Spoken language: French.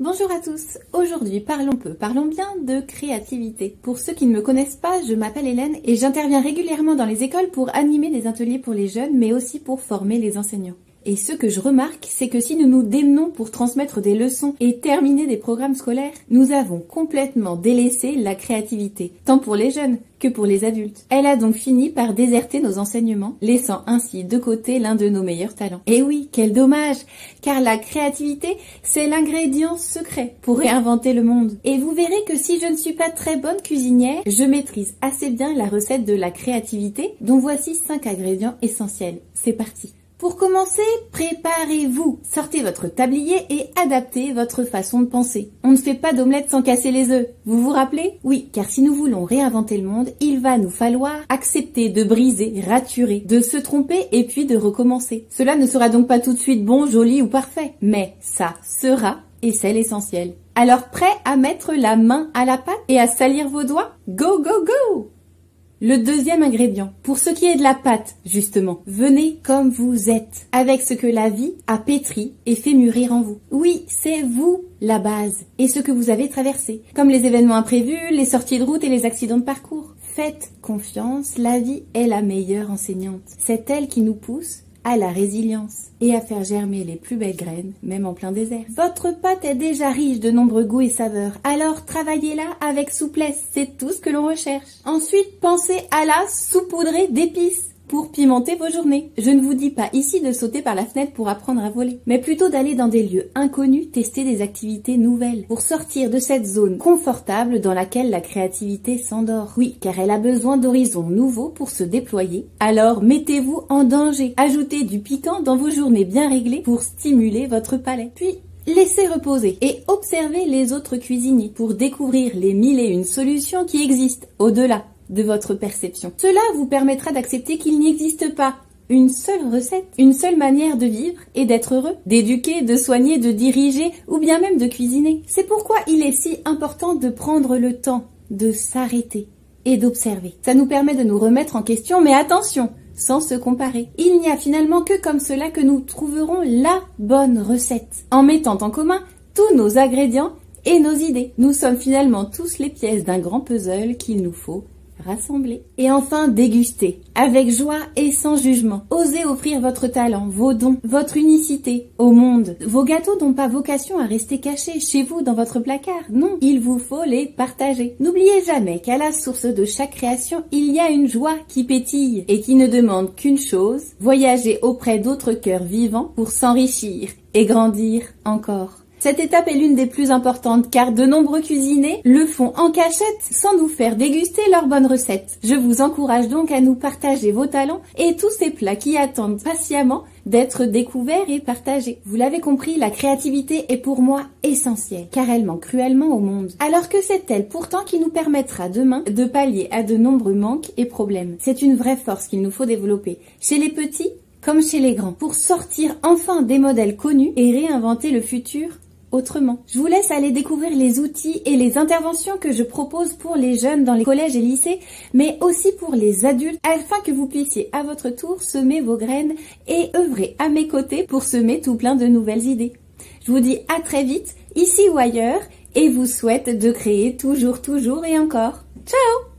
Bonjour à tous, aujourd'hui parlons bien de créativité. Pour ceux qui ne me connaissent pas, je m'appelle Hélène et j'interviens régulièrement dans les écoles pour animer des ateliers pour les jeunes mais aussi pour former les enseignants. Et ce que je remarque, c'est que si nous nous démenons pour transmettre des leçons et terminer des programmes scolaires, nous avons complètement délaissé la créativité, tant pour les jeunes que pour les adultes. Elle a donc fini par déserter nos enseignements, laissant ainsi de côté l'un de nos meilleurs talents. Et oui, quel dommage, car la créativité, c'est l'ingrédient secret pour réinventer le monde. Et vous verrez que si je ne suis pas très bonne cuisinière, je maîtrise assez bien la recette de la créativité, dont voici 5 ingrédients essentiels. C'est parti. Pour commencer, préparez-vous. Sortez votre tablier et adaptez votre façon de penser. On ne fait pas d'omelette sans casser les œufs. Vous vous rappelez? Oui, car si nous voulons réinventer le monde, il va nous falloir accepter de briser, raturer, de se tromper et puis de recommencer. Cela ne sera donc pas tout de suite bon, joli ou parfait, mais ça sera, et c'est l'essentiel. Alors prêt à mettre la main à la pâte et à salir vos doigts? Go, go, go! Le deuxième ingrédient, pour ce qui est de la pâte, justement, venez comme vous êtes, avec ce que la vie a pétri et fait mûrir en vous. Oui, c'est vous, la base, et ce que vous avez traversé, comme les événements imprévus, les sorties de route et les accidents de parcours. Faites confiance, la vie est la meilleure enseignante. C'est elle qui nous pousse à la résilience et à faire germer les plus belles graines, même en plein désert. Votre pâte est déjà riche de nombreux goûts et saveurs, alors travaillez-la avec souplesse, c'est tout ce que l'on recherche. Ensuite, pensez à la saupoudrer d'épices pour pimenter vos journées. Je ne vous dis pas ici de sauter par la fenêtre pour apprendre à voler, mais plutôt d'aller dans des lieux inconnus, tester des activités nouvelles, pour sortir de cette zone confortable dans laquelle la créativité s'endort. Oui, car elle a besoin d'horizons nouveaux pour se déployer, alors mettez-vous en danger. Ajoutez du piquant dans vos journées bien réglées pour stimuler votre palais. Puis, laissez reposer et observez les autres cuisiniers pour découvrir les 1001 solutions qui existent au-delà de votre perception. Cela vous permettra d'accepter qu'il n'existe pas une seule recette, une seule manière de vivre et d'être heureux, d'éduquer, de soigner, de diriger ou bien même de cuisiner. C'est pourquoi il est si important de prendre le temps de s'arrêter et d'observer. Ça nous permet de nous remettre en question, mais attention, sans se comparer. Il n'y a finalement que comme cela que nous trouverons la bonne recette, en mettant en commun tous nos ingrédients et nos idées. Nous sommes finalement tous les pièces d'un grand puzzle qu'il nous faut rassembler. Et enfin, dégustez, avec joie et sans jugement. Osez offrir votre talent, vos dons, votre unicité au monde. Vos gâteaux n'ont pas vocation à rester cachés chez vous dans votre placard. Non, il vous faut les partager. N'oubliez jamais qu'à la source de chaque création, il y a une joie qui pétille et qui ne demande qu'une chose, voyager auprès d'autres cœurs vivants pour s'enrichir et grandir encore. Cette étape est l'une des plus importantes car de nombreux cuisiniers le font en cachette sans nous faire déguster leurs bonnes recettes. Je vous encourage donc à nous partager vos talents et tous ces plats qui attendent patiemment d'être découverts et partagés. Vous l'avez compris, la créativité est pour moi essentielle car elle manque cruellement au monde. Alors que c'est elle pourtant qui nous permettra demain de pallier à de nombreux manques et problèmes. C'est une vraie force qu'il nous faut développer chez les petits comme chez les grands pour sortir enfin des modèles connus et réinventer le futur autrement. Je vous laisse aller découvrir les outils et les interventions que je propose pour les jeunes dans les collèges et lycées, mais aussi pour les adultes, afin que vous puissiez à votre tour semer vos graines et œuvrer à mes côtés pour semer tout plein de nouvelles idées. Je vous dis à très vite, ici ou ailleurs, et vous souhaite de créer toujours et encore. Ciao!